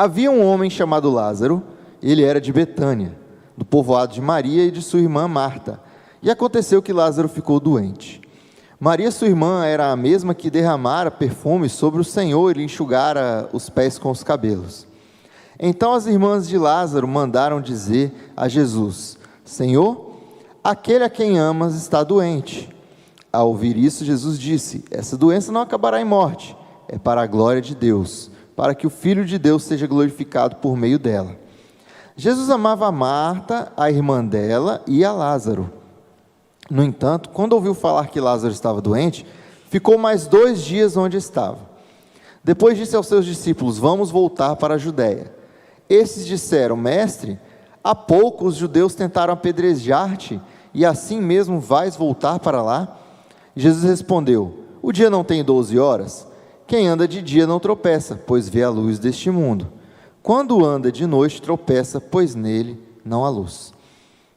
Havia um homem chamado Lázaro, ele era de Betânia, do povoado de Maria e de sua irmã Marta. E aconteceu que Lázaro ficou doente. Maria, sua irmã, era a mesma que derramara perfume sobre o Senhor e lhe enxugara os pés com os cabelos. Então as irmãs de Lázaro mandaram dizer a Jesus: Senhor, aquele a quem amas está doente. Ao ouvir isso, Jesus disse: essa doença não acabará em morte, é para a glória de Deus, para que o Filho de Deus seja glorificado por meio dela. Jesus amava a Marta, a irmã dela, e a Lázaro. No entanto, quando ouviu falar que Lázaro estava doente, ficou mais 2 dias onde estava. Depois disse aos seus discípulos: vamos voltar para a Judéia. Esses disseram: Mestre, há pouco os judeus tentaram apedrejar-te, e assim mesmo vais voltar para lá? Jesus respondeu: o dia não tem 12 horas? Quem anda de dia não tropeça, pois vê a luz deste mundo. Quando anda de noite tropeça, pois nele não há luz.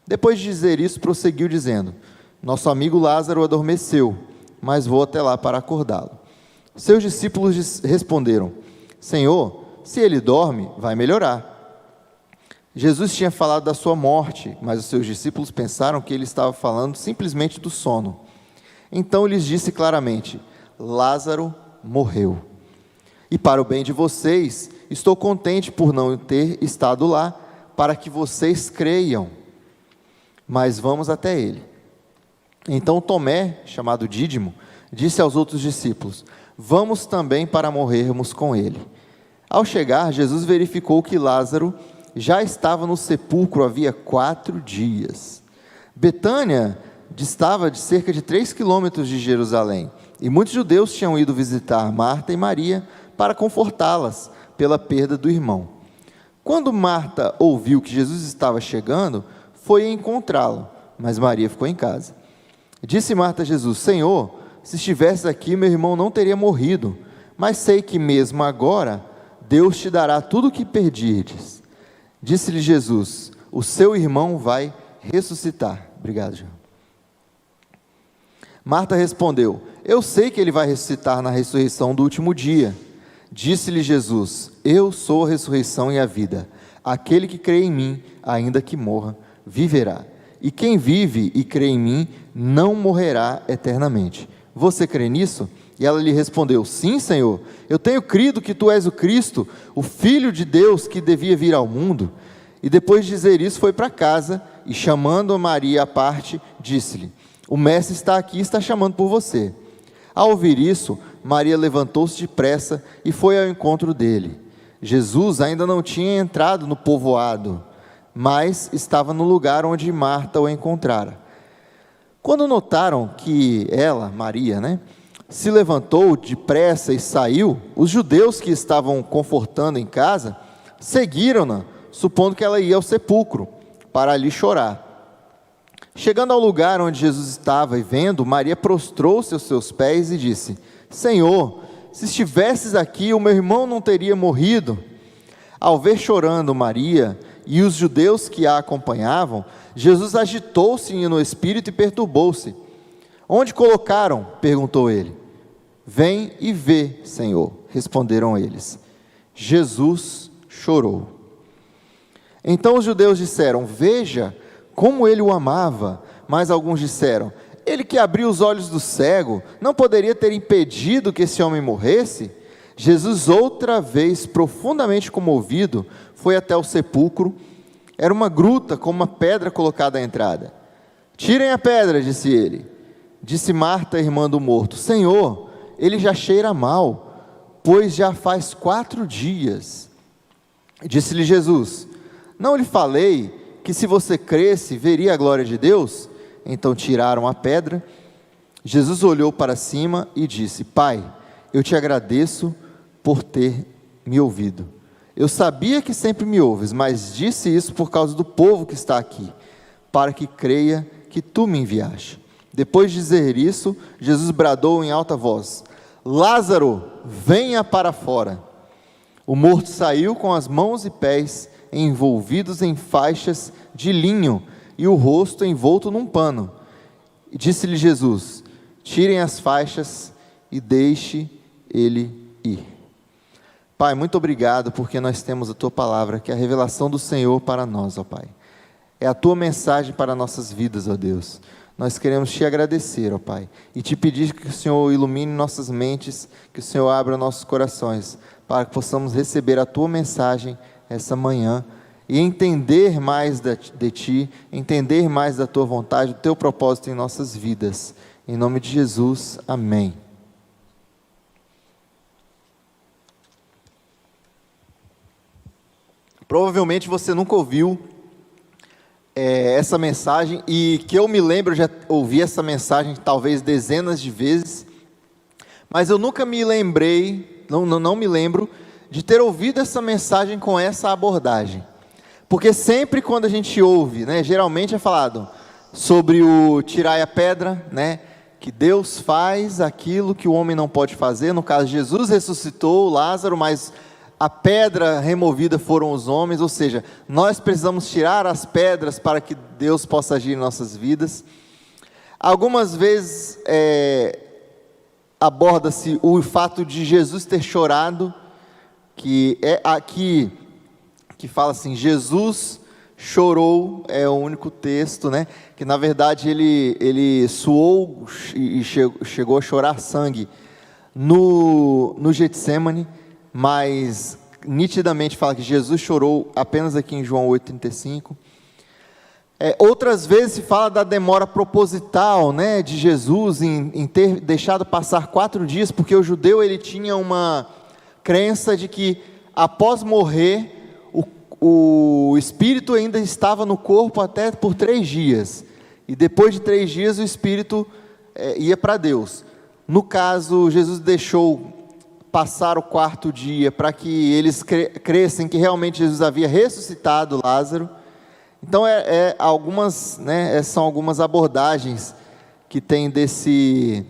Depois de dizer isso, prosseguiu dizendo: nosso amigo Lázaro adormeceu, mas vou até lá para acordá-lo. Seus discípulos responderam: Senhor, se ele dorme, vai melhorar. Jesus tinha falado da sua morte, mas os seus discípulos pensaram que ele estava falando simplesmente do sono. Então lhes disse claramente: Lázaro morreu. E para o bem de vocês, estou contente por não ter estado lá, para que vocês creiam. Mas vamos até ele. Então Tomé, chamado Dídimo, disse aos outros discípulos: vamos também para morrermos com ele. Ao chegar, Jesus verificou que Lázaro já estava no sepulcro havia 4 dias. Betânia distava de cerca de 3 quilômetros de Jerusalém, e muitos judeus tinham ido visitar Marta e Maria para confortá-las pela perda do irmão. Quando Marta ouviu que Jesus estava chegando, foi encontrá-lo, mas Maria ficou em casa. Disse Marta a Jesus: Senhor, se estivesse aqui, meu irmão não teria morrido, mas sei que mesmo agora Deus te dará tudo o que pedirdes. Disse-lhe Jesus: o seu irmão vai ressuscitar. Obrigado, João. Marta respondeu: eu sei que ele vai ressuscitar na ressurreição do último dia. Disse-lhe Jesus: eu sou a ressurreição e a vida. Aquele que crê em mim, ainda que morra, viverá. E quem vive e crê em mim, não morrerá eternamente. Você crê nisso? E ela lhe respondeu: sim, Senhor, eu tenho crido que tu és o Cristo, o Filho de Deus que devia vir ao mundo. E depois de dizer isso, foi para casa, e chamando a Maria à parte, disse-lhe: o mestre está aqui e está chamando por você. Ao ouvir isso, Maria levantou-se depressa e foi ao encontro dele. Jesus ainda não tinha entrado no povoado, mas estava no lugar onde Marta o encontrara. Quando notaram que ela, Maria, se levantou depressa e saiu, os judeus que estavam confortando em casa, seguiram-na, supondo que ela ia ao sepulcro, para ali chorar. Chegando ao lugar onde Jesus estava e vendo, Maria prostrou-se aos seus pés e disse: Senhor, se estivesses aqui, o meu irmão não teria morrido. Ao ver chorando Maria e os judeus que a acompanhavam, Jesus agitou-se no espírito e perturbou-se. Onde colocaram? Perguntou ele. Vem e vê, Senhor, responderam eles. Jesus chorou. Então os judeus disseram: veja como ele o amava. Mas alguns disseram: ele que abriu os olhos do cego, não poderia ter impedido que esse homem morresse? Jesus, outra vez profundamente comovido, foi até o sepulcro. Era uma gruta com uma pedra colocada à entrada. Tirem a pedra, disse ele. Disse Marta, irmã do morto: Senhor, ele já cheira mal, pois já faz 4 dias. Disse-lhe Jesus: não lhe falei que se você cresce, veria a glória de Deus? Então tiraram a pedra. Jesus olhou para cima e disse: Pai, eu te agradeço por ter me ouvido. Eu sabia que sempre me ouves, mas disse isso por causa do povo que está aqui, para que creia que tu me enviaste. Depois de dizer isso, Jesus bradou em alta voz: Lázaro, venha para fora. O morto saiu com as mãos e pés envolvidos em faixas de linho e o rosto envolto num pano. E disse-lhe Jesus: tirem as faixas e deixe ele ir. Pai, muito obrigado porque nós temos a Tua palavra, que é a revelação do Senhor para nós, ó Pai. É a Tua mensagem para nossas vidas, ó Deus. Nós queremos Te agradecer, ó Pai, e Te pedir que o Senhor ilumine nossas mentes, que o Senhor abra nossos corações, para que possamos receber a Tua mensagem essa manhã, e entender mais de Ti, entender mais da Tua vontade, do Teu propósito em nossas vidas. Em nome de Jesus, amém. Provavelmente você nunca ouviu essa mensagem, e que eu me lembro, eu já ouvi essa mensagem talvez dezenas de vezes, mas eu nunca me lembrei, não me lembro, de ter ouvido essa mensagem com essa abordagem. Porque sempre quando a gente ouve, né, geralmente é falado sobre o tirai a pedra, né, que Deus faz aquilo que o homem não pode fazer. No caso, Jesus ressuscitou Lázaro, mas a pedra removida foram os homens, ou seja, nós precisamos tirar as pedras para que Deus possa agir em nossas vidas. Algumas vezes aborda-se o fato de Jesus ter chorado, que é aqui que fala assim, Jesus chorou, é o único texto, né, que na verdade ele suou e chegou a chorar sangue no Getsemane, mas nitidamente fala que Jesus chorou apenas aqui em João 8,35. Outras vezes se fala da demora proposital, né, de Jesus em ter deixado passar 4 dias, porque o judeu ele tinha uma crença de que após morrer, o espírito ainda estava no corpo até por 3 dias, e depois de 3 dias o espírito ia para Deus. No caso, Jesus deixou passar o 4º dia, para que eles crescem que realmente Jesus havia ressuscitado Lázaro. Então, são algumas abordagens que tem desse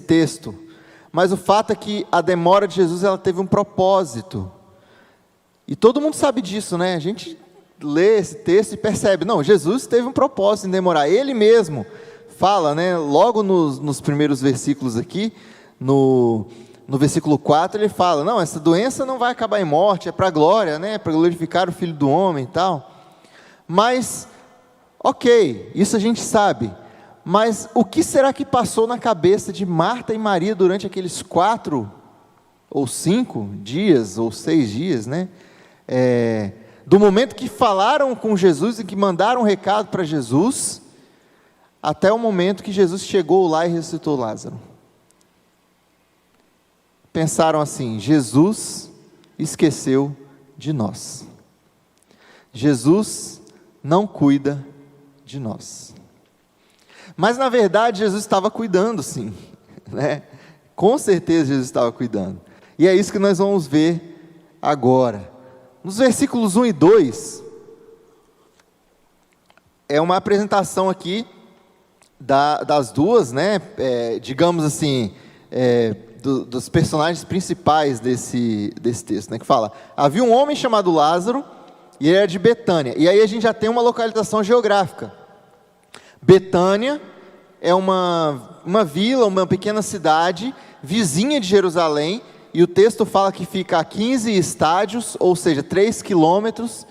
texto. Mas o fato é que a demora de Jesus, ela teve um propósito. E todo mundo sabe disso, né? A gente lê esse texto e percebe, não, Jesus teve um propósito em demorar. Ele mesmo fala, né, logo nos primeiros versículos aqui, no versículo 4, ele fala, não, essa doença não vai acabar em morte, é para a glória, né, para glorificar o Filho do Homem e tal. Mas, ok, isso a gente sabe, mas o que será que passou na cabeça de Marta e Maria durante aqueles 4 ou 5 dias, ou 6 dias, né, do momento que falaram com Jesus e que mandaram um recado para Jesus, até o momento que Jesus chegou lá e ressuscitou Lázaro? Pensaram assim, Jesus esqueceu de nós. Jesus não cuida de nós. Mas na verdade Jesus estava cuidando sim, né? Com certeza Jesus estava cuidando. E é isso que nós vamos ver agora. Nos versículos 1 e 2, é uma apresentação aqui das duas, né? Digamos assim, dos personagens principais desse texto, né? Que fala, havia um homem chamado Lázaro, e ele era de Betânia. E aí a gente já tem uma localização geográfica. Betânia é uma vila, uma pequena cidade, vizinha de Jerusalém, e o texto fala que fica a 15 estádios, ou seja, 3 quilômetros.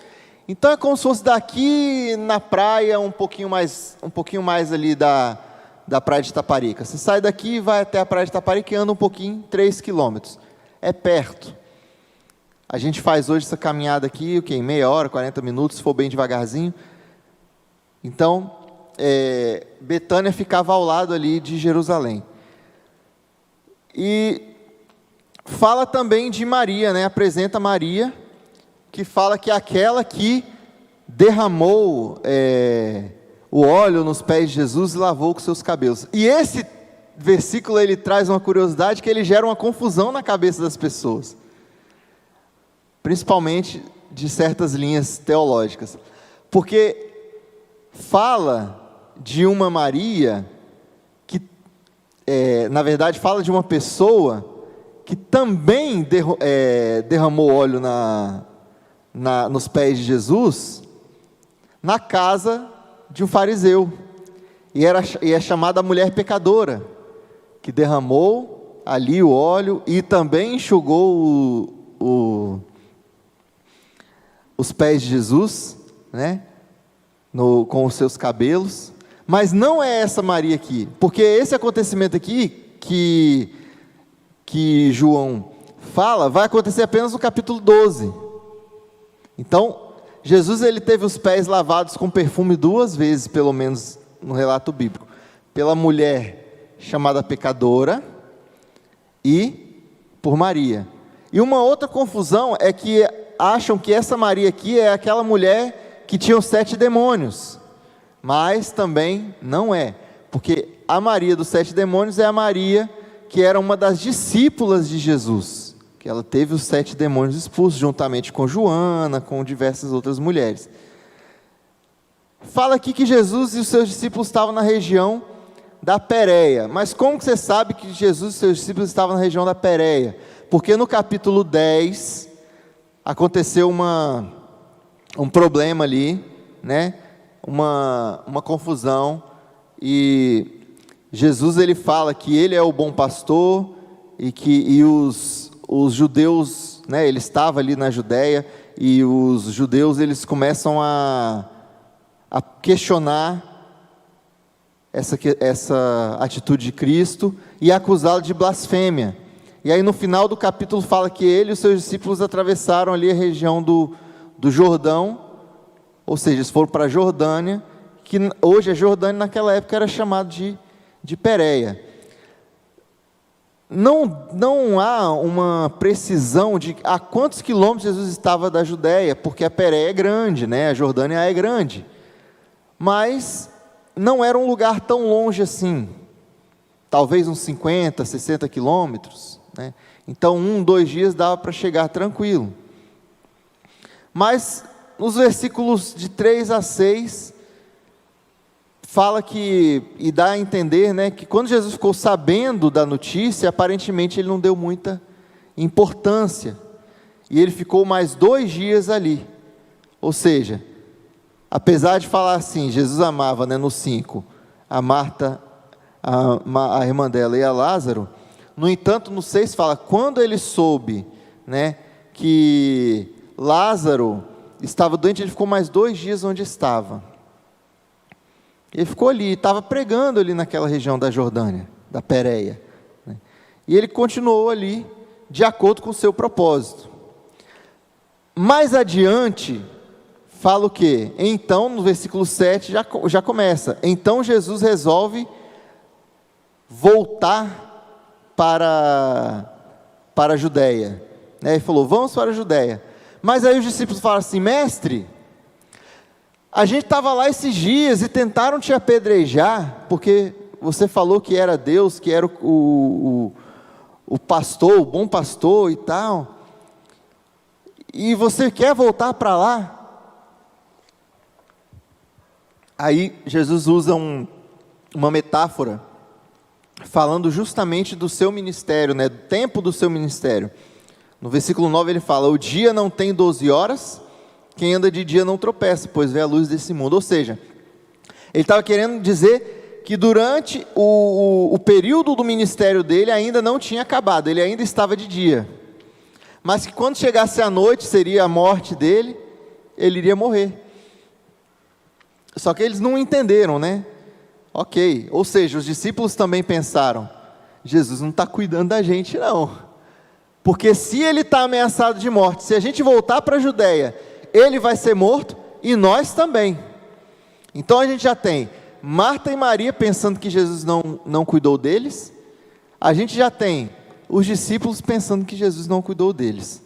Então é como se fosse daqui na praia, um pouquinho mais ali da praia de Itaparica. Você sai daqui e vai até a praia de Itaparica e anda um pouquinho, 3 quilômetros. É perto. A gente faz hoje essa caminhada aqui, em meia hora, 40 minutos, se for bem devagarzinho. Então, Betânia ficava ao lado ali de Jerusalém. E fala também de Maria, né? Apresenta Maria, que fala que é aquela que derramou o óleo nos pés de Jesus e lavou com seus cabelos. E esse versículo, ele traz uma curiosidade, que ele gera uma confusão na cabeça das pessoas, principalmente de certas linhas teológicas, porque fala de uma Maria, que na verdade fala de uma pessoa que também derramou óleo nos pés de Jesus, na casa de um fariseu, e é chamada a mulher pecadora, que derramou ali o óleo e também enxugou os pés de Jesus, né? Com os seus cabelos. Mas não é essa Maria aqui, porque esse acontecimento aqui que João fala vai acontecer apenas no capítulo 12. Então, Jesus ele teve os pés lavados com perfume 2 vezes, pelo menos no relato bíblico, pela mulher chamada pecadora e por Maria. E uma outra confusão é que acham que essa Maria aqui é aquela mulher que tinha os 7 demônios, mas também não é, porque a Maria dos 7 demônios é a Maria que era uma das discípulas de Jesus, que ela teve os 7 demônios expulsos, juntamente com Joana, com diversas outras mulheres. Fala aqui que Jesus e os seus discípulos estavam na região da Pérea, mas como que você sabe que Jesus e seus discípulos estavam na região da Pérea? Porque no capítulo 10, aconteceu um problema ali, né? Uma confusão, e Jesus ele fala que ele é o bom pastor, e os judeus, né, ele estava ali na Judéia, e os judeus eles começam a questionar essa atitude de Cristo e acusá-lo de blasfêmia. E aí no final do capítulo fala que ele e os seus discípulos atravessaram ali a região do Jordão, ou seja, eles foram para a Jordânia, que hoje a Jordânia naquela época era chamado de Pérea. Não há uma precisão de a quantos quilômetros Jesus estava da Judéia, porque a Pérea é grande, né? A Jordânia é grande, mas não era um lugar tão longe assim, talvez uns 50, 60 quilômetros, né? Então 2 dias dava para chegar tranquilo. Mas nos versículos de 3 a 6, fala e dá a entender, né, que quando Jesus ficou sabendo da notícia, aparentemente ele não deu muita importância, e ele ficou mais 2 dias ali. Ou seja, apesar de falar assim, Jesus amava, né, no 5, a Marta, a irmã dela, e a Lázaro, no entanto no 6 fala, quando ele soube, né, que Lázaro estava doente, ele ficou mais 2 dias onde estava. Ele ficou ali, estava pregando ali naquela região da Jordânia, da Pérea, né? E ele continuou ali, de acordo com o seu propósito. Mais adiante, fala o quê? Então, no versículo 7, já começa. Então Jesus resolve voltar para a Judéia, né? Ele falou, vamos para a Judéia. Mas aí os discípulos falaram assim, mestre, a gente estava lá esses dias e tentaram te apedrejar, porque você falou que era Deus, que era o pastor, o bom pastor e tal, e você quer voltar para lá? Aí Jesus usa uma metáfora, falando justamente do seu ministério, né, do tempo do seu ministério. No versículo 9 ele fala, o dia não tem 12 horas, quem anda de dia não tropeça, pois vê a luz desse mundo. Ou seja, ele estava querendo dizer que durante o período do ministério dele ainda não tinha acabado, ele ainda estava de dia, mas que quando chegasse a noite, seria a morte dele, ele iria morrer. Só que eles não entenderam, né? Ok, ou seja, os discípulos também pensaram, Jesus não está cuidando da gente não, porque se ele está ameaçado de morte, se a gente voltar para a Judéia, ele vai ser morto e nós também. Então a gente já tem Marta e Maria pensando que Jesus não cuidou deles, a gente já tem os discípulos pensando que Jesus não cuidou deles.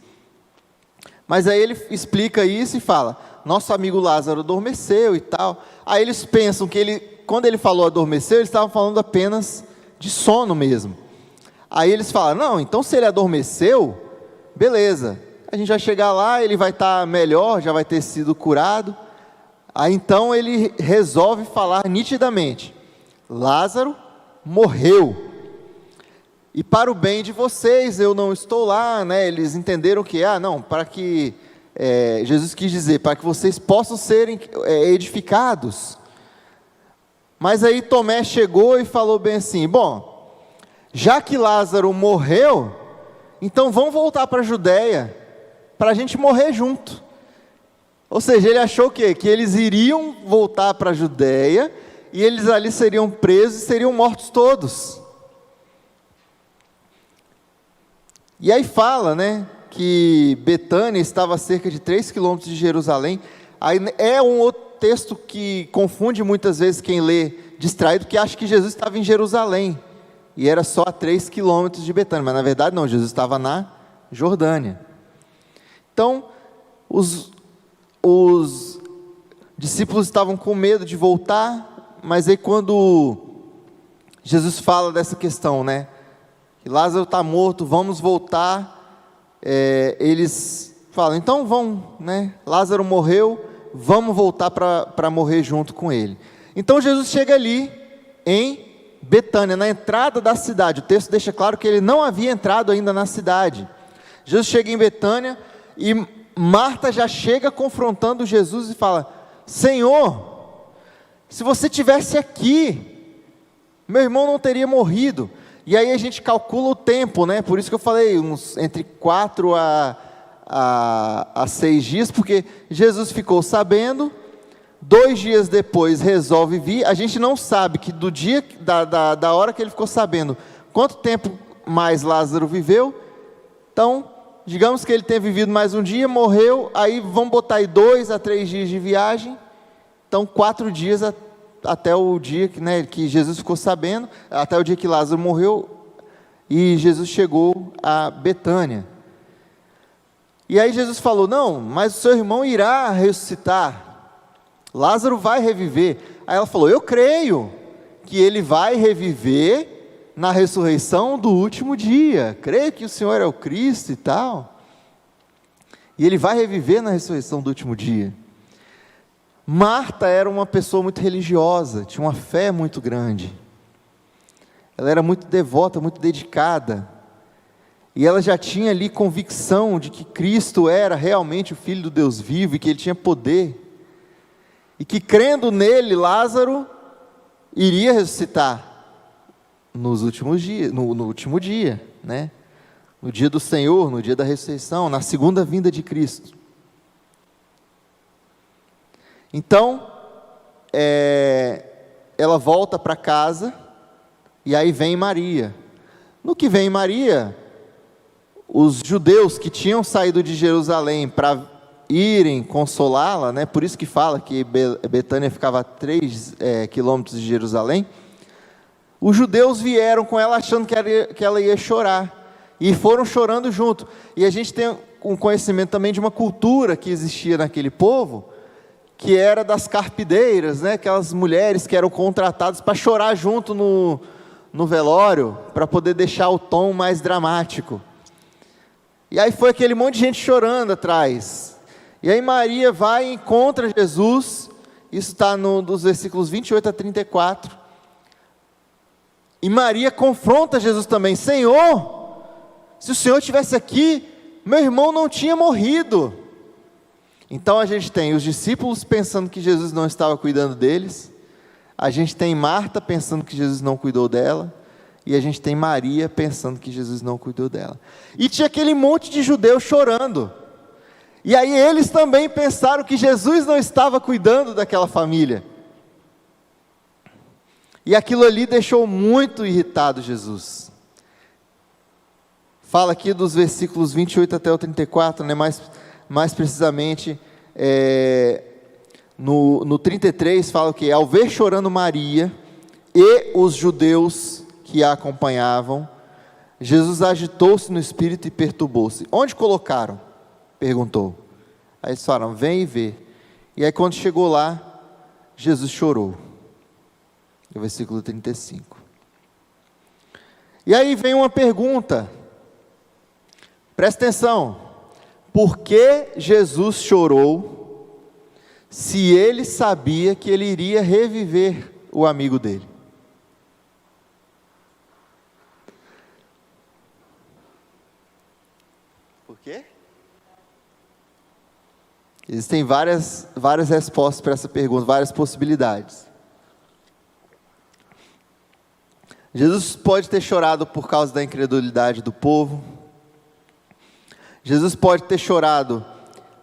Mas aí ele explica isso e fala, nosso amigo Lázaro adormeceu e tal. Aí eles pensam que quando ele falou adormeceu, eles estavam falando apenas de sono mesmo. Aí eles falam, não, então se ele adormeceu, beleza, a gente vai chegar lá, ele vai estar melhor, já vai ter sido curado. Aí então ele resolve falar nitidamente, Lázaro morreu, e para o bem de vocês eu não estou lá, né? Eles entenderam que, para que, Jesus quis dizer, para que vocês possam ser edificados. Mas aí Tomé chegou e falou bem assim, bom, já que Lázaro morreu, então vamos voltar para a Judéia, para a gente morrer junto. Ou seja, ele achou o quê? Que eles iriam voltar para a Judéia, e eles ali seriam presos e seriam mortos todos. E aí fala, né, que Betânia estava a cerca de 3 quilômetros de Jerusalém. Aí é um outro texto que confunde muitas vezes quem lê distraído, que acha que Jesus estava em Jerusalém, e era só a 3 quilômetros de Betânia, mas na verdade não, Jesus estava na Jordânia. Então, os discípulos estavam com medo de voltar, mas aí quando Jesus fala dessa questão, né, que Lázaro está morto, vamos voltar, eles falam, então vamos, né, Lázaro morreu, vamos voltar para morrer junto com ele. Então Jesus chega ali em Betânia, na entrada da cidade. O texto deixa claro que ele não havia entrado ainda na cidade. Jesus chega em Betânia e Marta já chega confrontando Jesus e fala, Senhor, se você estivesse aqui, meu irmão não teria morrido. E aí a gente calcula o tempo, né? Por isso que eu falei, entre 4 a 6 dias, porque Jesus ficou sabendo, 2 dias depois resolve vir. A gente não sabe que do dia, da hora que ele ficou sabendo, quanto tempo mais Lázaro viveu. Então, digamos que ele tenha vivido mais um dia, morreu, aí vamos botar aí 2 a 3 dias de viagem, então 4 dias até o dia que, né, que Jesus ficou sabendo, até o dia que Lázaro morreu, e Jesus chegou a Betânia. E aí Jesus falou, não, mas o seu irmão irá ressuscitar, Lázaro vai reviver. Aí ela falou, eu creio que ele vai reviver na ressurreição do último dia, creio que o Senhor é o Cristo e tal, e ele vai reviver na ressurreição do último dia. Marta era uma pessoa muito religiosa, tinha uma fé muito grande, ela era muito devota, muito dedicada, e ela já tinha ali convicção de que Cristo era realmente o Filho do Deus vivo, e que ele tinha poder, e que crendo nele, Lázaro iria ressuscitar nos últimos dias, no último dia, né? No dia do Senhor, no dia da ressurreição, na segunda vinda de Cristo. Então, ela volta para casa, e aí vem Maria. No que vem Maria, os judeus que tinham saído de Jerusalém para irem consolá-la, né? Por isso que fala que Betânia ficava a 3 quilômetros de Jerusalém. Os judeus vieram com ela achando que ela ia chorar, e foram chorando junto. E a gente tem um conhecimento também de uma cultura que existia naquele povo, que era das carpideiras, né? Aquelas mulheres que eram contratadas para chorar junto no velório, para poder deixar o tom mais dramático. E aí foi aquele monte de gente chorando atrás. E aí Maria vai e encontra Jesus, isso está dos versículos 28 a 34, e Maria confronta Jesus também, Senhor, se o Senhor estivesse aqui, meu irmão não tinha morrido. Então a gente tem os discípulos pensando que Jesus não estava cuidando deles, a gente tem Marta pensando que Jesus não cuidou dela, e a gente tem Maria pensando que Jesus não cuidou dela. E tinha aquele monte de judeus chorando, e aí eles também pensaram que Jesus não estava cuidando daquela família, e aquilo ali deixou muito irritado Jesus. Fala aqui dos versículos 28 até o 34, né, mais precisamente, no 33 fala que ao ver chorando Maria e os judeus que a acompanhavam, Jesus agitou-se no espírito e perturbou-se. Onde colocaram? Perguntou. Aí eles falaram, vem e vê. E aí quando chegou lá, Jesus chorou. É o versículo 35. E aí vem uma pergunta, presta atenção, por que Jesus chorou, se ele sabia que ele iria reviver o amigo dele? Por quê? Existem várias respostas para essa pergunta, várias possibilidades. Jesus pode ter chorado por causa da incredulidade do povo. Jesus pode ter chorado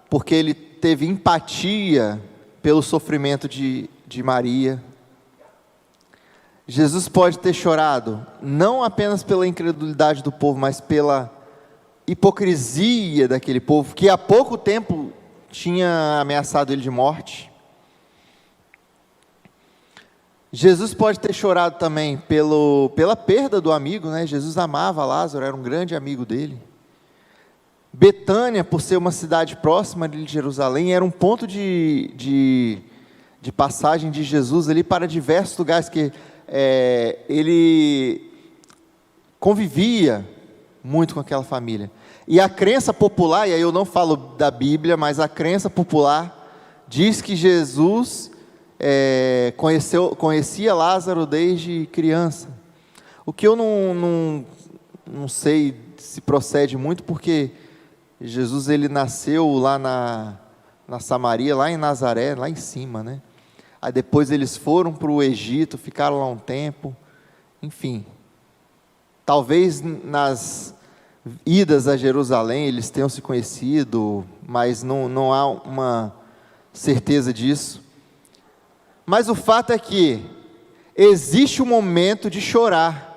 porque ele teve empatia pelo sofrimento de Maria. Jesus pode ter chorado não apenas pela incredulidade do povo, mas pela hipocrisia daquele povo, que há pouco tempo tinha ameaçado ele de morte. Jesus pode ter chorado também pela perda do amigo, né? Jesus amava Lázaro, era um grande amigo dele. Betânia, por ser uma cidade próxima de Jerusalém, era um ponto de passagem de Jesus ali para diversos lugares, que ele convivia muito com aquela família. E a crença popular, e aí eu não falo da Bíblia, mas a crença popular diz que Jesus conhecia Lázaro desde criança. O que eu não sei se procede muito, porque Jesus ele nasceu lá na Samaria, lá em Nazaré, lá em cima, né? Aí depois eles foram para o Egito, ficaram lá um tempo, enfim. Talvez nas idas a Jerusalém eles tenham se conhecido, mas não há uma certeza disso. Mas o fato é que existe um momento de chorar,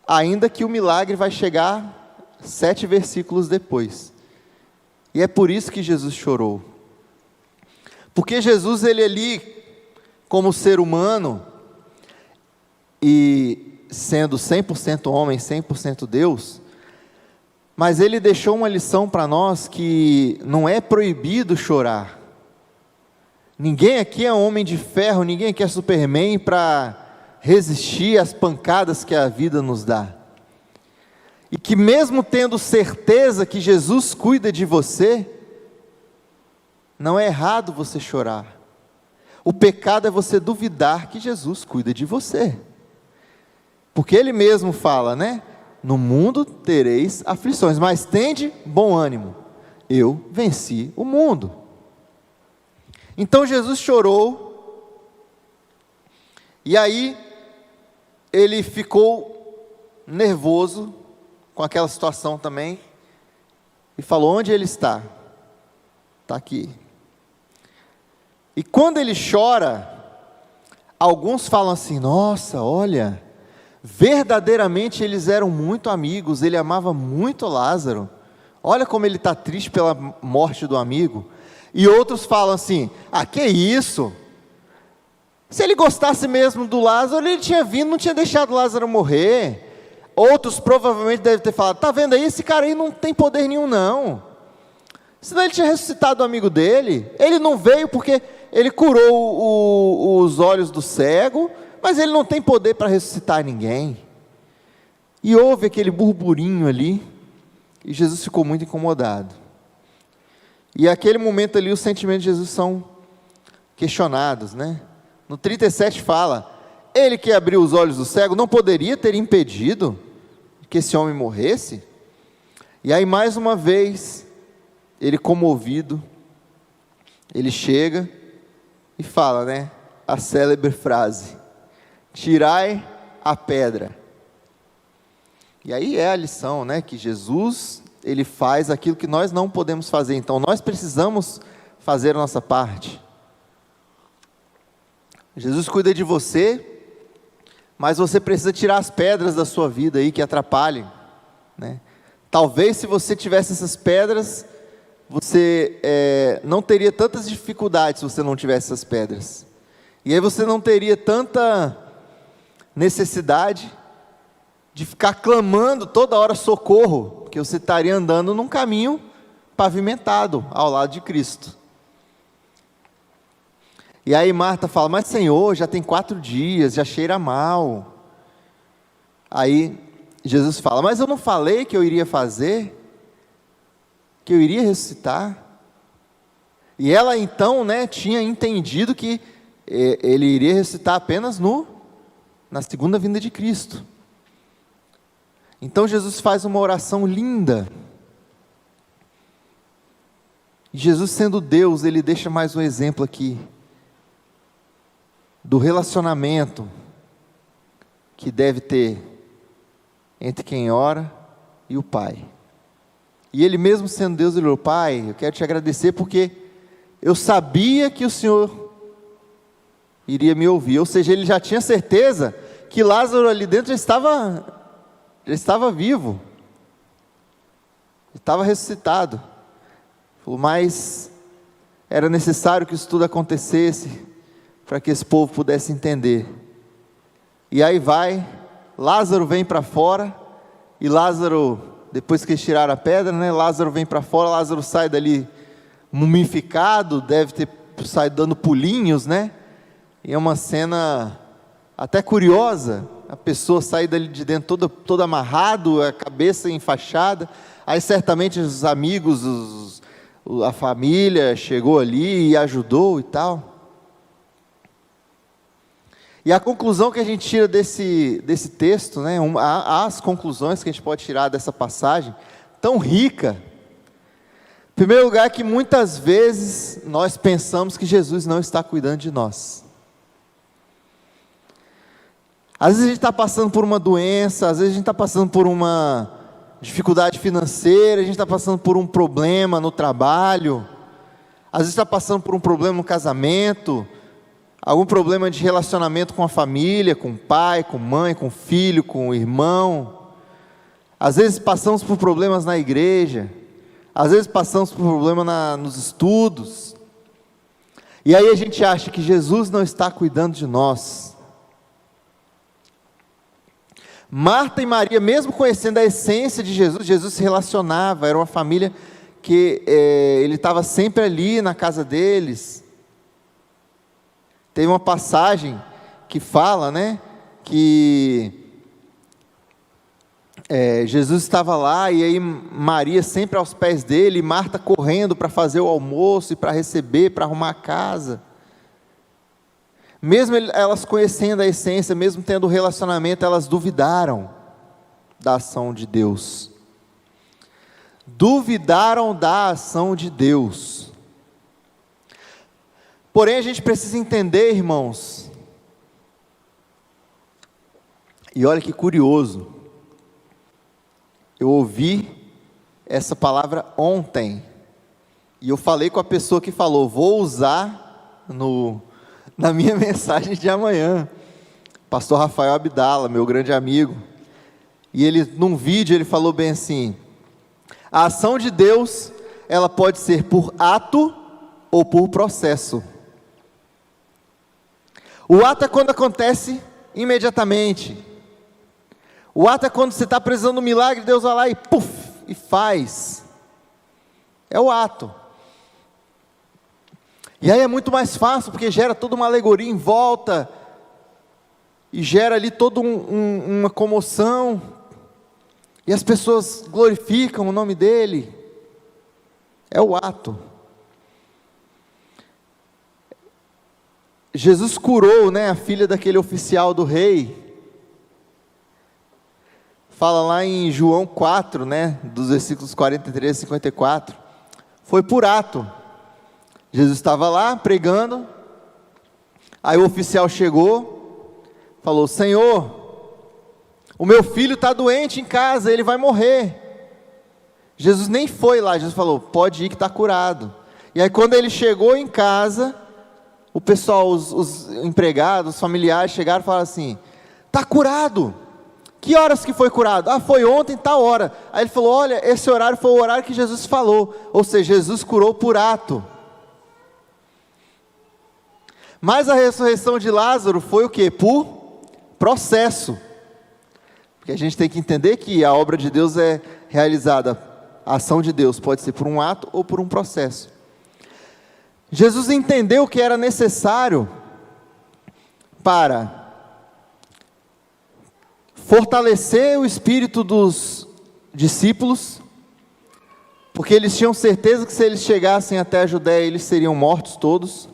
ainda que o milagre vai chegar 7 versículos depois. E é por isso que Jesus chorou. Porque Jesus, ele ali, como ser humano, e sendo 100% homem, 100% Deus, mas ele deixou uma lição para nós que não é proibido chorar. Ninguém aqui é homem de ferro, ninguém aqui é Superman para resistir às pancadas que a vida nos dá. E que mesmo tendo certeza que Jesus cuida de você, não é errado você chorar. O pecado é você duvidar que Jesus cuida de você. Porque ele mesmo fala, né? No mundo tereis aflições, mas tende bom ânimo. Eu venci o mundo. Então Jesus chorou. E aí ele ficou nervoso com aquela situação também. E falou: onde ele está? Está aqui. E quando ele chora, alguns falam assim: nossa, olha, verdadeiramente eles eram muito amigos, ele amava muito Lázaro, olha como ele está triste pela morte do amigo. E outros falam assim: ah, que isso, se ele gostasse mesmo do Lázaro, ele tinha vindo, não tinha deixado Lázaro morrer. Outros provavelmente devem ter falado: está vendo aí, esse cara aí não tem poder nenhum não, senão ele tinha ressuscitado o amigo dele. Ele não veio porque ele curou os olhos do cego, mas ele não tem poder para ressuscitar ninguém. E houve aquele burburinho ali, e Jesus ficou muito incomodado. E aquele momento ali, os sentimentos de Jesus são questionados, né? No 37 fala: ele que abriu os olhos do cego não poderia ter impedido que esse homem morresse? E aí mais uma vez, ele comovido, ele chega e fala, né, a célebre frase: tirai a pedra. E aí é a lição, né, que Jesus, ele faz aquilo que nós não podemos fazer. Então nós precisamos fazer a nossa parte. Jesus cuida de você, mas você precisa tirar as pedras da sua vida aí que atrapalhem, né? Talvez se você tivesse essas pedras, você não teria tantas dificuldades se você não tivesse essas pedras. E aí você não teria tanta necessidade de ficar clamando toda hora socorro, porque você estaria andando num caminho pavimentado ao lado de Cristo. E aí Marta fala: mas Senhor, já tem 4 dias, já cheira mal. Aí Jesus fala: mas eu não falei que eu iria fazer? Que eu iria ressuscitar? E ela então, né, tinha entendido que ele iria ressuscitar apenas na segunda vinda de Cristo. Então Jesus faz uma oração linda. E Jesus, sendo Deus, ele deixa mais um exemplo aqui do relacionamento que deve ter entre quem ora e o Pai. E ele mesmo sendo Deus, ele falou: Pai, eu quero te agradecer porque eu sabia que o Senhor iria me ouvir. Ou seja, ele já tinha certeza que Lázaro ali dentro já estava vivo, estava ressuscitado. Ele falou: mas era necessário que isso tudo acontecesse para que esse povo pudesse entender. E aí Lázaro vem para fora, e Lázaro, depois que eles tiraram a pedra, Lázaro vem para fora, Lázaro sai dali mumificado, deve ter saído dando pulinhos, e é uma cena até curiosa, a pessoa sair dali de dentro todo amarrado, a cabeça enfaixada, aí certamente os amigos, a família chegou ali e ajudou e tal. E a conclusão que a gente tira desse texto, há as conclusões que a gente pode tirar dessa passagem, tão rica. Em primeiro lugar, que muitas vezes nós pensamos que Jesus não está cuidando de nós. Às vezes a gente está passando por uma doença, às vezes a gente está passando por uma dificuldade financeira, a gente está passando por um problema no trabalho, às vezes está passando por um problema no casamento, algum problema de relacionamento com a família, com o pai, com a mãe, com o filho, com o irmão. Às vezes passamos por problemas na igreja, às vezes passamos por problema nos estudos, e aí a gente acha que Jesus não está cuidando de nós. Marta e Maria, mesmo conhecendo a essência de Jesus, Jesus se relacionava, era uma família que ele estava sempre ali na casa deles. Tem uma passagem que fala, que Jesus estava lá, e aí Maria sempre aos pés dele, e Marta correndo para fazer o almoço, e para receber, para arrumar a casa. Mesmo elas conhecendo a essência, mesmo tendo relacionamento, elas duvidaram da ação de Deus. Duvidaram da ação de Deus. Porém, a gente precisa entender, irmãos, e olha que curioso, eu ouvi essa palavra ontem, e eu falei com a pessoa que falou, vou usar na minha mensagem de amanhã, pastor Rafael Abdala, meu grande amigo, e ele, num vídeo, ele falou bem assim: a ação de Deus, ela pode ser por ato ou por processo. O ato é quando acontece imediatamente, o ato é quando você está precisando de um milagre, Deus vai lá e puf, e faz, é o ato. E aí é muito mais fácil, porque gera toda uma alegoria em volta, e gera ali toda uma comoção, e as pessoas glorificam o nome dele, é o ato. Jesus curou, a filha daquele oficial do rei, fala lá em João 4, dos versículos 43 e 54, foi por ato. Jesus estava lá pregando, aí o oficial chegou, falou: Senhor, o meu filho está doente em casa, ele vai morrer. Jesus nem foi lá, Jesus falou: pode ir que está curado. E aí quando ele chegou em casa, o pessoal, os empregados, os familiares chegaram e falaram assim: está curado. Que horas que foi curado? Ah, foi ontem, tal hora. Aí ele falou: olha, esse horário foi o horário que Jesus falou, ou seja, Jesus curou por ato. Mas a ressurreição de Lázaro foi o quê? Por processo. Porque a gente tem que entender que a obra de Deus é realizada, a ação de Deus pode ser por um ato ou por um processo. Jesus entendeu que era necessário para fortalecer o espírito dos discípulos, porque eles tinham certeza que se eles chegassem até a Judéia, eles seriam mortos todos,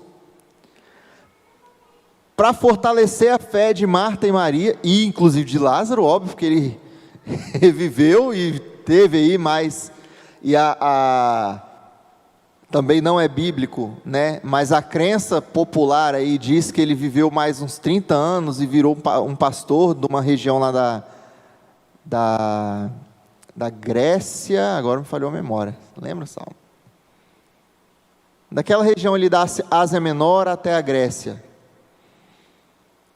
para fortalecer a fé de Marta e Maria, e inclusive de Lázaro, óbvio, porque ele reviveu e teve aí mais, e também não é bíblico, né? Mas a crença popular aí diz que ele viveu mais uns 30 anos e virou um pastor de uma região lá da Grécia, agora me falhou a memória, lembra, Saulo? Daquela região ali da Ásia Menor até a Grécia.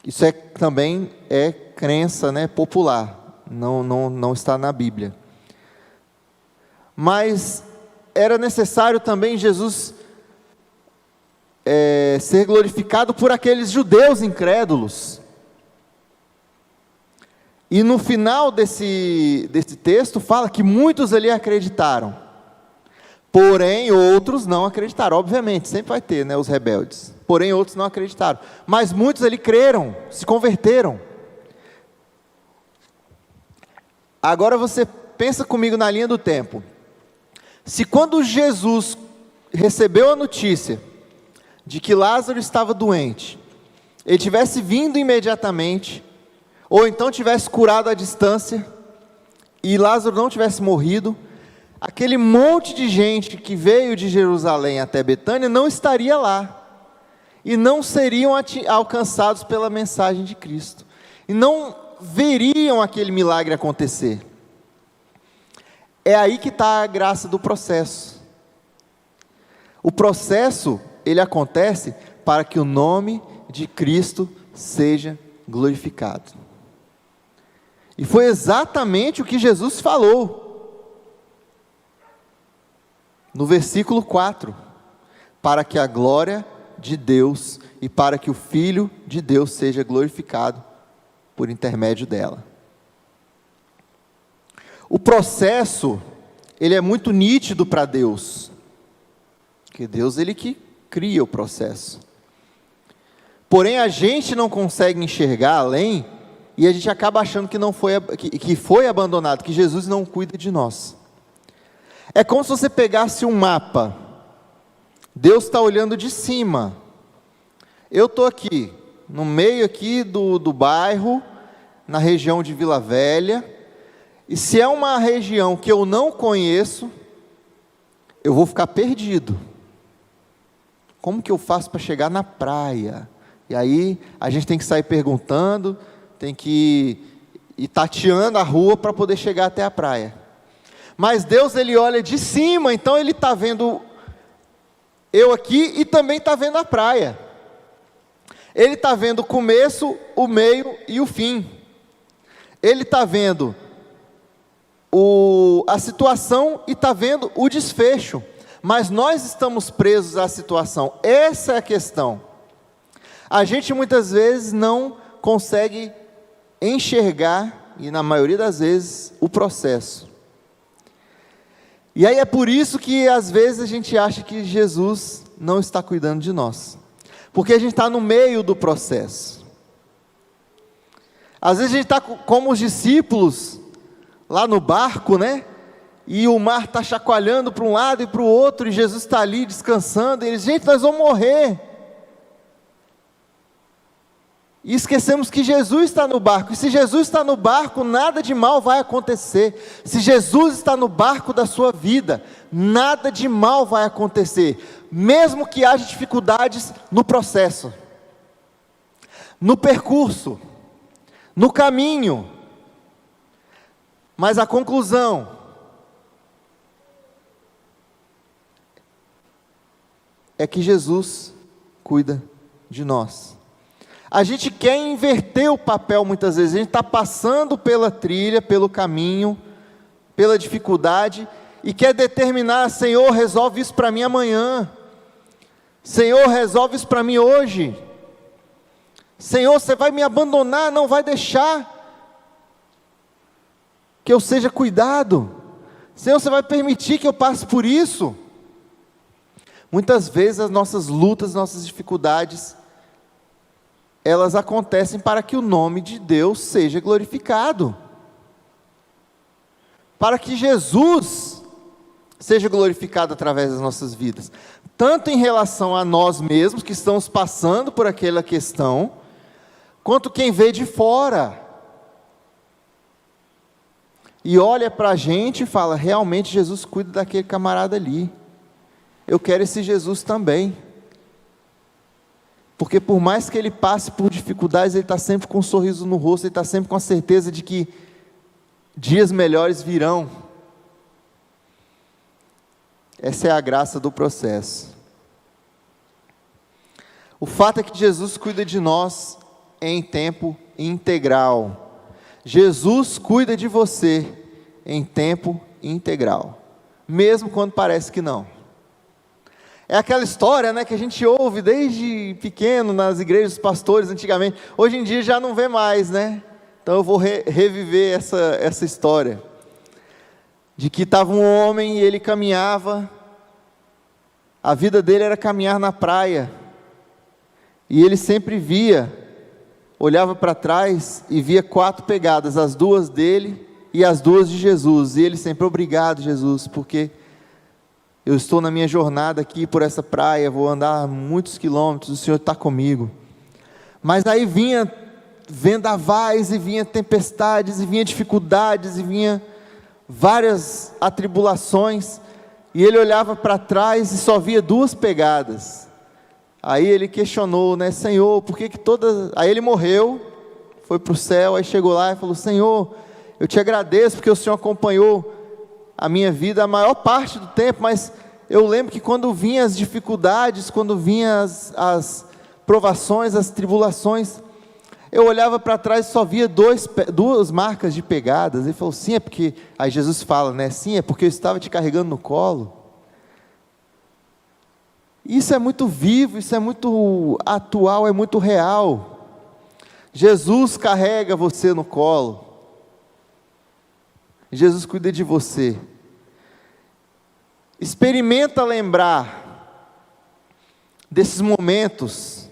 Isso também é crença, né, popular, não está na Bíblia. Mas era necessário também Jesus ser glorificado por aqueles judeus incrédulos. E no final desse texto fala que muitos ali acreditaram, porém outros não acreditaram. Obviamente, sempre vai ter, né, os rebeldes, porém outros não acreditaram, mas muitos ali creram, se converteram. Agora você pensa comigo na linha do tempo. Se quando Jesus recebeu a notícia de que Lázaro estava doente, ele tivesse vindo imediatamente, ou então tivesse curado à distância, e Lázaro não tivesse morrido, aquele monte de gente que veio de Jerusalém até Betânia não estaria lá, e não seriam alcançados pela mensagem de Cristo, e não veriam aquele milagre acontecer. É aí que está a graça do processo. O processo, ele acontece para que o nome de Cristo seja glorificado. E foi exatamente o que Jesus falou, no versículo 4, para que a glória de Deus e para que o Filho de Deus seja glorificado por intermédio dela. O processo, ele é muito nítido para Deus, porque Deus, ele que cria o processo. Porém, a gente não consegue enxergar além, e a gente acaba achando que foi abandonado, que Jesus não cuida de nós. É como se você pegasse um mapa, Deus está olhando de cima, eu estou aqui, no meio aqui do bairro, na região de Vila Velha, e se é uma região que eu não conheço, eu vou ficar perdido. Como que eu faço para chegar na praia? E aí a gente tem que sair perguntando, tem que ir tateando a rua para poder chegar até a praia. Mas Deus, ele olha de cima, então ele está vendo eu aqui e também está vendo a praia. Ele está vendo o começo, o meio e o fim. Ele está vendo a situação e está vendo o desfecho, mas nós estamos presos à situação. Essa é a questão. A gente muitas vezes não consegue enxergar, e na maioria das vezes, o processo. E aí é por isso que às vezes a gente acha que Jesus não está cuidando de nós, porque a gente está no meio do processo. Às vezes a gente está como os discípulos, lá no barco, né? E o mar está chacoalhando para um lado e para o outro, e Jesus está ali descansando, e eles, gente, nós vamos morrer. E esquecemos que Jesus está no barco, e se Jesus está no barco, nada de mal vai acontecer. Se Jesus está no barco da sua vida, nada de mal vai acontecer, mesmo que haja dificuldades no processo, no percurso, no caminho. Mas a conclusão é que Jesus cuida de nós. A gente quer inverter o papel muitas vezes, a gente está passando pela trilha, pelo caminho, pela dificuldade, e quer determinar, Senhor, resolve isso para mim amanhã, Senhor, resolve isso para mim hoje, Senhor, você vai me abandonar, não vai deixar que eu seja cuidado, Senhor, você vai permitir que eu passe por isso. Muitas vezes as nossas lutas, nossas dificuldades, elas acontecem para que o nome de Deus seja glorificado, para que Jesus seja glorificado através das nossas vidas, tanto em relação a nós mesmos, que estamos passando por aquela questão, quanto quem vê de fora, e olha para a gente e fala, realmente Jesus cuida daquele camarada ali, eu quero esse Jesus também. Porque por mais que ele passe por dificuldades, ele está sempre com um sorriso no rosto, ele está sempre com a certeza de que dias melhores virão. Essa é a graça do processo. O fato é que Jesus cuida de nós em tempo integral. Jesus cuida de você em tempo integral, mesmo quando parece que não. É aquela história, né, que a gente ouve desde pequeno nas igrejas dos pastores antigamente. Hoje em dia já não vê mais, né? Então eu vou reviver essa história. De que estava um homem e ele caminhava, a vida dele era caminhar na praia. E ele sempre via, olhava para trás e via 4 pegadas, as 2 dele e as 2 de Jesus. E ele sempre, obrigado Jesus, porque eu estou na minha jornada aqui por essa praia, vou andar muitos quilômetros, o Senhor está comigo. Mas aí vinha vendavais, e vinha tempestades, e vinha dificuldades, e vinha várias atribulações, e ele olhava para trás e só via 2 pegadas. Aí ele questionou, né, Senhor, por que todas... Aí ele morreu, foi para o céu, aí chegou lá e falou, Senhor, eu te agradeço porque o Senhor acompanhou a minha vida a maior parte do tempo, mas eu lembro que quando vinham as dificuldades, quando vinham as provações, as tribulações, eu olhava para trás e só via 2 marcas de pegadas. Ele falou, sim, é porque, aí Jesus fala, né, sim, é porque eu estava te carregando no colo. Isso é muito vivo, isso é muito atual, é muito real. Jesus carrega você no colo. Jesus cuida de você. Experimenta lembrar desses momentos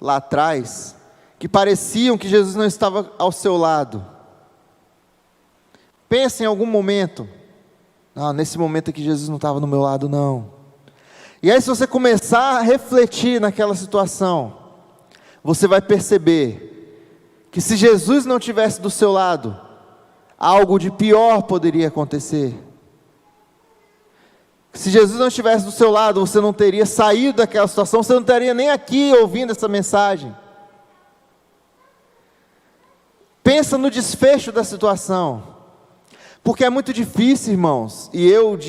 lá atrás, que pareciam que Jesus não estava ao seu lado. Pensa em algum momento, nesse momento aqui Jesus não estava no meu lado não. E aí se você começar a refletir naquela situação, você vai perceber que se Jesus não estivesse do seu lado, algo de pior poderia acontecer. Se Jesus não estivesse do seu lado, você não teria saído daquela situação, você não estaria nem aqui ouvindo essa mensagem. Pensa no desfecho da situação, porque é muito difícil, irmãos, e eu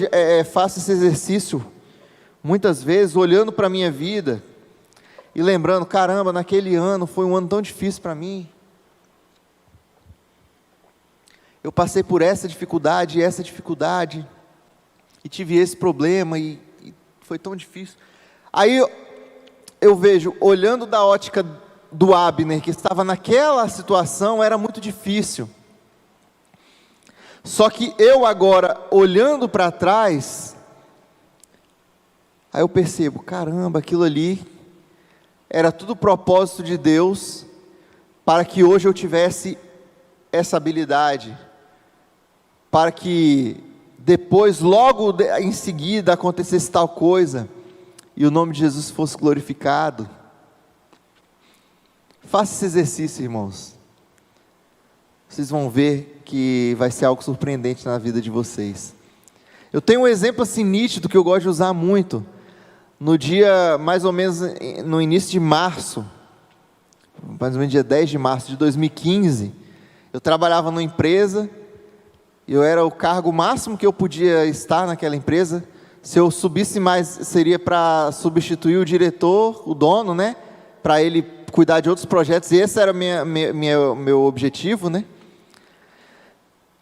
faço esse exercício muitas vezes, olhando para a minha vida, e lembrando, caramba, naquele ano foi um ano tão difícil para mim, eu passei por essa dificuldade, e tive esse problema, e foi tão difícil. Aí eu vejo, olhando da ótica do Abner, que estava naquela situação, era muito difícil. Só que eu agora, olhando para trás, aí eu percebo, caramba, aquilo ali era tudo propósito de Deus, para que hoje eu tivesse essa habilidade, para que depois, logo em seguida, acontecesse tal coisa, e o nome de Jesus fosse glorificado. Faça esse exercício, irmãos. Vocês vão ver que vai ser algo surpreendente na vida de vocês. Eu tenho um exemplo assim nítido que eu gosto de usar muito. No dia, mais ou menos, no início de março, mais ou menos dia 10 de março de 2015, eu trabalhava numa empresa, eu era o cargo máximo que eu podia estar naquela empresa. Se eu subisse mais, seria para substituir o diretor, o dono, né? Para ele cuidar de outros projetos, e esse era meu objetivo, né?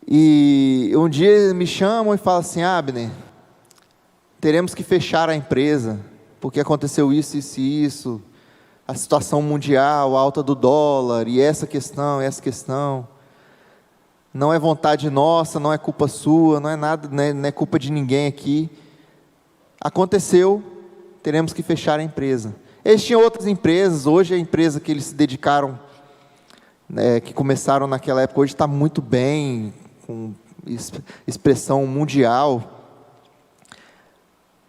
E um dia me chamam e falam assim, Abner, teremos que fechar a empresa, porque aconteceu isso, isso e isso, a situação mundial, a alta do dólar, e essa questão, não é vontade nossa, não é culpa sua, não é nada, não é culpa de ninguém aqui, aconteceu, teremos que fechar a empresa. Eles tinham outras empresas, hoje a empresa que eles se dedicaram, que começaram naquela época, hoje está muito bem, com expressão mundial,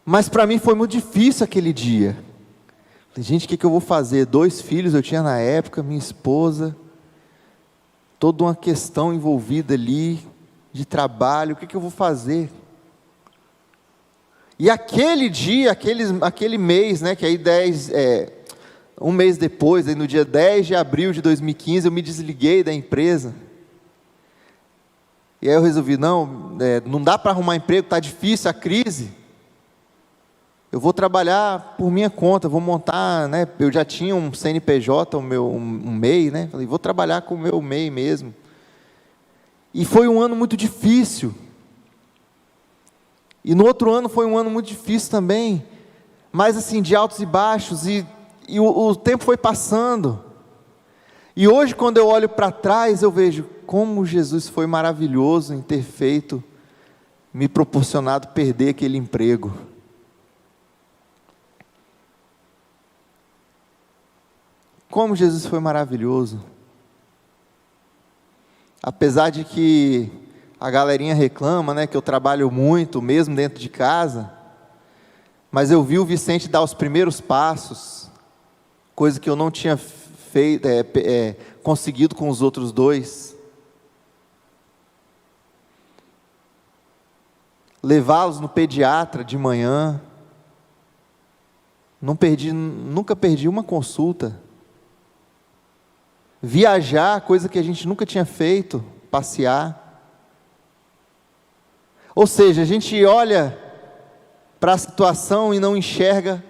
mas para mim foi muito difícil aquele dia. Falei, gente, o que eu vou fazer? 2 filhos eu tinha na época, minha esposa, toda uma questão envolvida ali, de trabalho, o que eu vou fazer? E aquele dia, aquele mês, né, que aí um mês depois, aí no dia 10 de abril de 2015, eu me desliguei da empresa. E aí eu resolvi, não dá para arrumar emprego, está difícil a crise. Eu vou trabalhar por minha conta, vou montar, né, eu já tinha um CNPJ, um MEI, né, falei, vou trabalhar com o meu MEI mesmo. E foi um ano muito difícil. E no outro ano foi um ano muito difícil também, mas assim, de altos e baixos, e o tempo foi passando. E hoje, quando eu olho para trás, eu vejo como Jesus foi maravilhoso em ter me proporcionado perder aquele emprego. Como Jesus foi maravilhoso. Apesar de que a galerinha reclama, né, que eu trabalho muito, mesmo dentro de casa, mas eu vi o Vicente dar os primeiros passos, coisa que eu não tinha conseguido com os outros dois. Levá-los no pediatra de manhã, nunca perdi uma consulta. Viajar, coisa que a gente nunca tinha feito, passear. Ou seja, a gente olha para a situação e não enxerga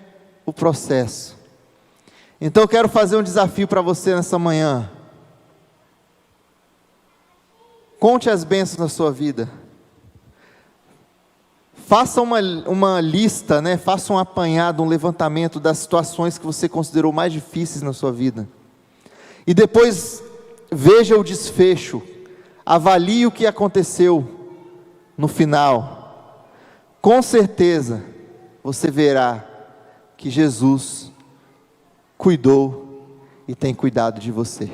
o processo. Então eu quero fazer um desafio para você nessa manhã. Conte as bênçãos na sua vida. Faça uma lista, né? Faça um apanhado, um levantamento das situações que você considerou mais difíceis na sua vida. E depois veja o desfecho. Avalie o que aconteceu no final. Com certeza você verá que Jesus cuidou e tem cuidado de você.